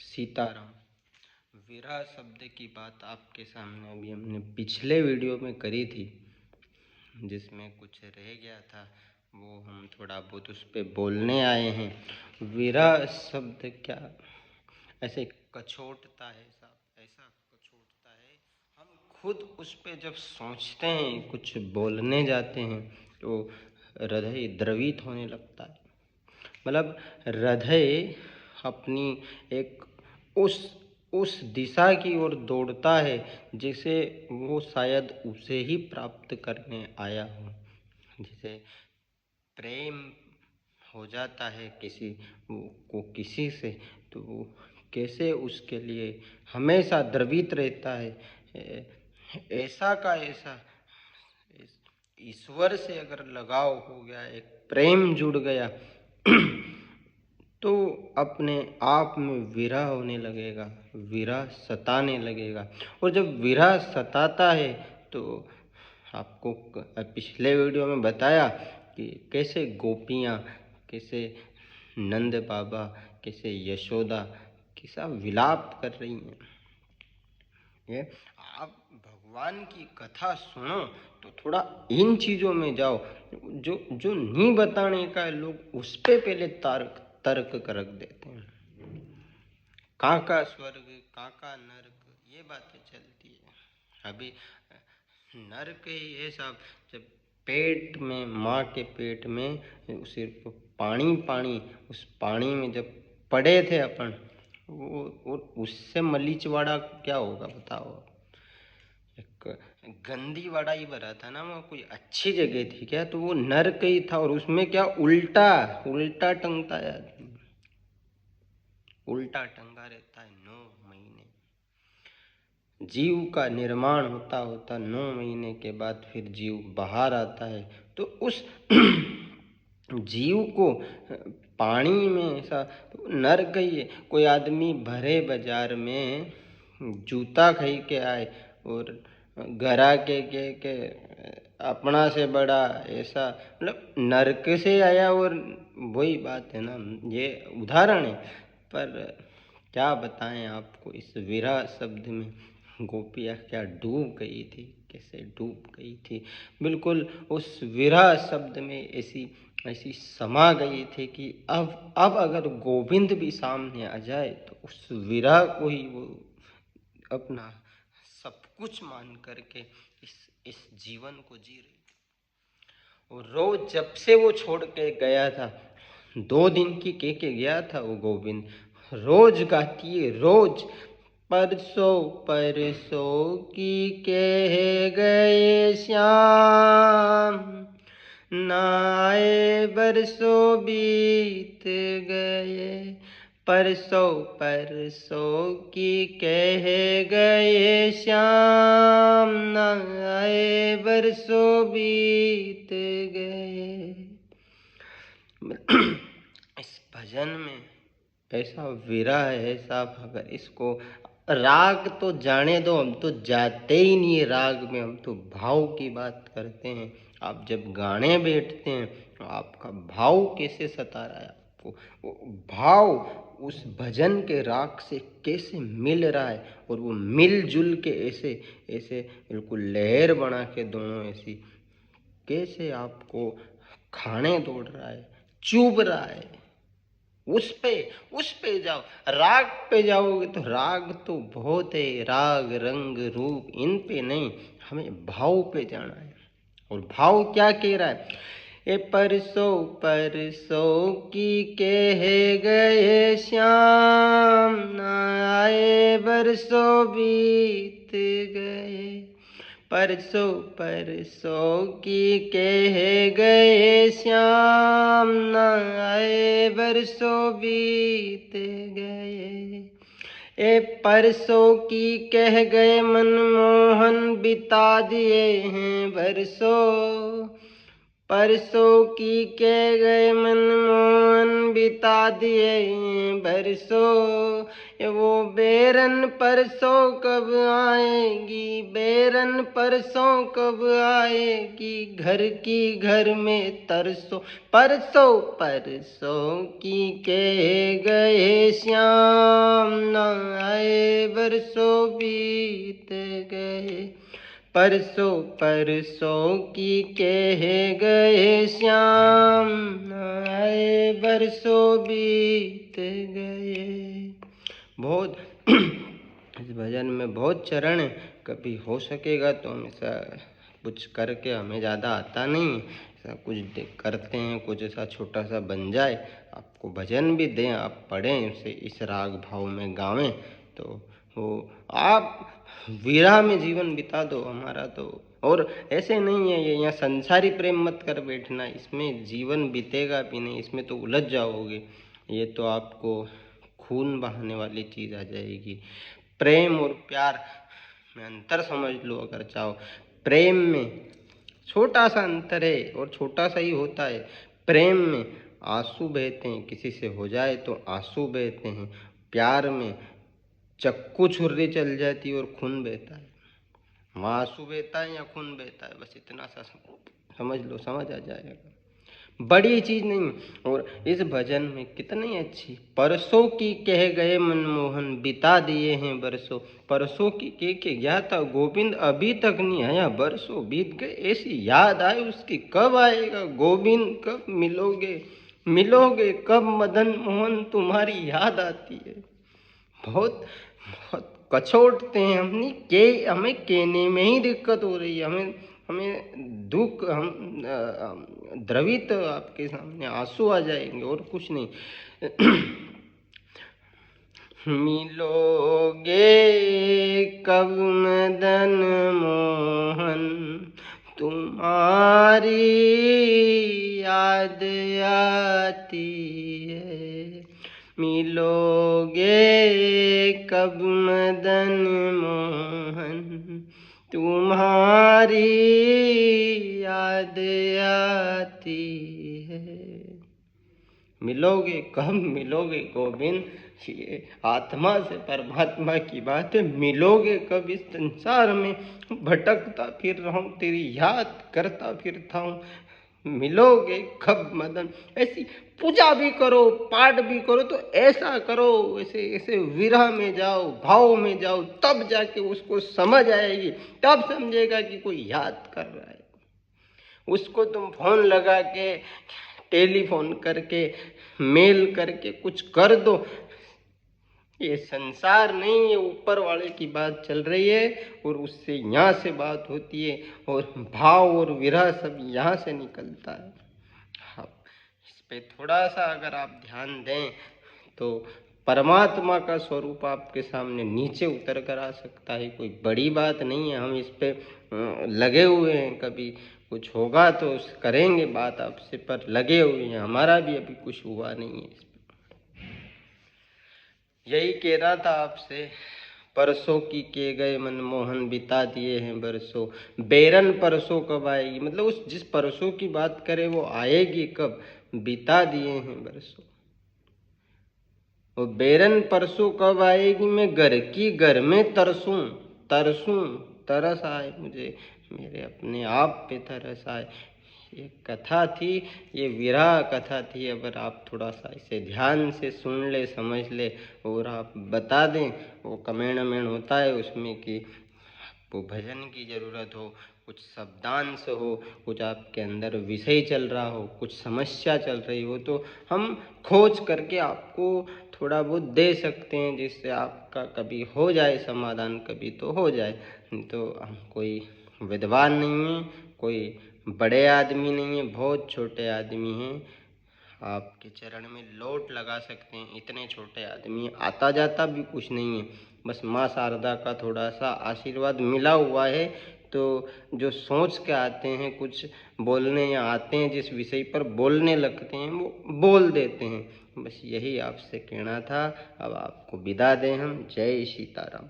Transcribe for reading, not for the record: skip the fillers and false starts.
सीताराम। विरह शब्द की बात आपके सामने अभी हमने पिछले वीडियो में करी थी, जिसमें कुछ रह गया था वो हम थोड़ा बहुत उस पर बोलने आए हैं। विरह शब्द क्या ऐसे कछोटता है साहब, ऐसा कछोटता है। हम खुद उस पर जब सोचते हैं, कुछ बोलने जाते हैं तो हृदय द्रवित होने लगता है। मतलब हृदय अपनी एक उस दिशा की ओर दौड़ता है जिसे वो शायद उसे ही प्राप्त करने आया हो। जैसे प्रेम हो जाता है किसी को किसी से, तो वो कैसे उसके लिए हमेशा द्रवित रहता है। ऐसा का ऐसा ईश्वर से अगर लगाव हो गया, एक प्रेम जुड़ गया तो अपने आप में विरह होने लगेगा, विरह सताने लगेगा। और जब विरह सताता है तो आपको पिछले वीडियो में बताया कि कैसे गोपियाँ, कैसे नंद बाबा, कैसे यशोदा कैसा विलाप कर रही हैं। ये आप भगवान की कथा सुनो तो थोड़ा इन चीज़ों में जाओ, जो जो नहीं बताने का है लोग उस पे पहले तर्क कर रख देते हैं। काका स्वर्ग, काका नरक, ये बातें चलती है। अभी नरक ही है साहब, जब पेट में, माँ के पेट में सिर्फ पानी पानी, उस पानी में जब पड़े थे अपन, वो और उससे मलीचवाड़ा क्या होगा बताओ। एक गंदी वाड़ा ही भरा था ना, वो कोई अच्छी जगह थी क्या? तो वो नरक ही था। और उसमें क्या उल्टा उल्टा टंगता है आदमी, उल्टा टंगा रहता है 9 महीने। जीव का निर्माण होता होता 9 महीने के बाद फिर जीव बाहर आता है। तो उस जीव को पानी में ऐसा तो नरक ही है। कोई आदमी भरे बाजार में जूता खरीद के आए और घर के अपना से बड़ा ऐसा, मतलब नरक से आया। और वही बात है ना, ये उदाहरण है। पर क्या बताएं आपको, इस विरह शब्द में गोपियाँ क्या डूब गई थी, कैसे डूब गई थी। बिल्कुल उस विरह शब्द में ऐसी ऐसी समा गई थी कि अब अगर गोविंद भी सामने आ जाए तो उस विरह को ही वो अपना सब कुछ मान करके इस जीवन को जी रही थी। और रोज जब से वो छोड़ के गया था, 2 दिन की कह के गया था वो गोविंद, रोज गाती है रोज। परसों परसों की कह गए श्याम, ना आए बरसों बीत गए। परसों परसों की कह गए श्याम, ना आए बरसों बीत गए। इस भजन में ऐसा विरह है साहब, अगर इसको राग तो जाने दो, हम तो जाते ही नहीं है राग में, हम तो भाव की बात करते हैं। आप जब गाने बैठते हैं तो आपका भाव कैसे सता रहा है आपको, वो भाव उस भजन के राग से कैसे मिल रहा है, और वो मिलजुल के ऐसे ऐसे बिल्कुल लहर बना के दोनों ऐसी कैसे आपको खाने दौड़ रहा है, चुभ रहा है। उस पे जाओ, राग पे जाओगे तो राग तो बहुत है, राग रंग रूप इन पे नहीं, हमें भाव पे जाना है। और भाव क्या कह रहा है, ए परसों परसों की कह गए श्याम, ना आए बरसों बीत गए। परसों परसों की कह गए श्याम, ना आए बरसों बीत गए। ए परसों की कह गए मनमोहन, बिता दिए हैं बरसों। परसों की कह गए मनमोहन बिता दिए बरसों। ये वो बेरन परसों कब आएगी, बेरन परसों कब आएगी, घर की घर में तरसों। परसों परसों की कह गए श्याम, न आए बरसों बीत गए। परसों परसों की कह गए श्याम, न आए बरसों बीत गए। बहुत इस भजन में बहुत चरण है। कभी हो सकेगा तो हम ऐसा कुछ करके, हमें ज़्यादा आता नहीं, ऐसा कुछ करते हैं, कुछ ऐसा छोटा सा बन जाए, आपको भजन भी दें, आप पढ़ें उसे, इस राग भाव में गावें, तो वो आप विरह में जीवन बिता दो हमारा तो। और ऐसे नहीं है ये यहाँ संसारी प्रेम मत कर बैठना, इसमें जीवन बीतेगा भी नहीं, इसमें तो उलझ जाओगे। ये तो आपको खून बहाने वाली चीज़ आ जाएगी। प्रेम और प्यार में अंतर समझ लो अगर चाहो। प्रेम में छोटा सा अंतर है और छोटा सा ही होता है। प्रेम में आंसू बहते हैं, किसी से हो जाए तो आंसू बहते हैं। प्यार में चक्कू छुर्री चल जाती है और खून बहता है। वहाँ आंसू बहता है या खून बहता है, बस इतना सा समझ लो, समझ आ जाएगा, बड़ी चीज नहीं। और इस भजन में कितनी अच्छी, परसों की कह गए मनमोहन बिता दिए हैं बरसों। परसों की के गया था गोविंद अभी तक नहीं आया, बरसों बीत गए, ऐसी याद आए उसकी, कब आएगा गोविंद, कब मिलोगे, मिलोगे कब मदन मोहन, तुम्हारी याद आती है। बहुत बहुत कछोटते हैं हमने के, हमें कहने में ही दिक्कत हो रही है, हमें हमें दुख, हम द्रवित आपके सामने आंसू आ जाएंगे और कुछ नहीं। मिलोगे कब मदन मोहन, तुम्हारी याद आती है। मिलोगे कब मदन मोहन, तुम्हारी याद आती है। मिलोगे कब, मिलोगे गोविंद, ये आत्मा से परमात्मा की बात है। मिलोगे कब, इस संसार में भटकता फिर रहा हूँ, तेरी याद करता फिरता हूँ। मिलोगे कब मदन, ऐसी पूजा भी करो, पाठ भी करो, तो ऐसा करो, ऐसे ऐसे विरह में जाओ, भाव में जाओ, तब जाके उसको समझ आएगी, तब समझेगा कि कोई याद कर रहा है उसको। तुम फोन लगा के, टेलीफोन करके, मेल करके कुछ कर दो, ये संसार नहीं है, ऊपर वाले की बात चल रही है और उससे यहाँ से बात होती है, और भाव और विरह सब यहाँ से निकलता है। हाँ, इस पे थोड़ा सा अगर आप ध्यान दें तो परमात्मा का स्वरूप आपके सामने नीचे उतर कर आ सकता है। कोई बड़ी बात नहीं है, हम इस पे लगे हुए हैं, कभी कुछ होगा तो करेंगे बात आपसे, पर लगे हुए हैं, हमारा भी अभी कुछ हुआ नहीं है। यही कह रहा था आपसे, परसों की के गए मनमोहन बिता दिए हैं बरसों। बेरन परसों कब आएगी, मतलब उस जिस परसों की बात करें वो आएगी कब, बिता दिए हैं बरसों। वो बेरन परसों कब आएगी, मैं घर की घर में तरसूं, तरसूं, तरस आए मुझे, मेरे अपने आप पे तरस आए। ये कथा थी, ये विरह कथा थी। अगर आप थोड़ा सा इसे ध्यान से सुन ले, समझ ले और आप बता दें, वो कमेंट में होता है उसमें कि आपको भजन की ज़रूरत हो, कुछ शब्दांश हो, कुछ आपके अंदर विषय चल रहा हो, कुछ समस्या चल रही हो, तो हम खोज करके आपको थोड़ा बहुत दे सकते हैं, जिससे आपका कभी हो जाए समाधान, कभी तो हो जाए। तो हम कोई विद्वान नहीं है, कोई बड़े आदमी नहीं है, बहुत छोटे आदमी हैं, आपके चरण में लोट लगा सकते हैं, इतने छोटे आदमी, आता जाता भी कुछ नहीं है, बस माँ शारदा का थोड़ा सा आशीर्वाद मिला हुआ है। तो जो सोच के आते हैं कुछ बोलने, या आते हैं जिस विषय पर बोलने लगते हैं, वो बोल देते हैं। बस यही आपसे कहना था। अब आपको विदा दें हम। जय सीताराम।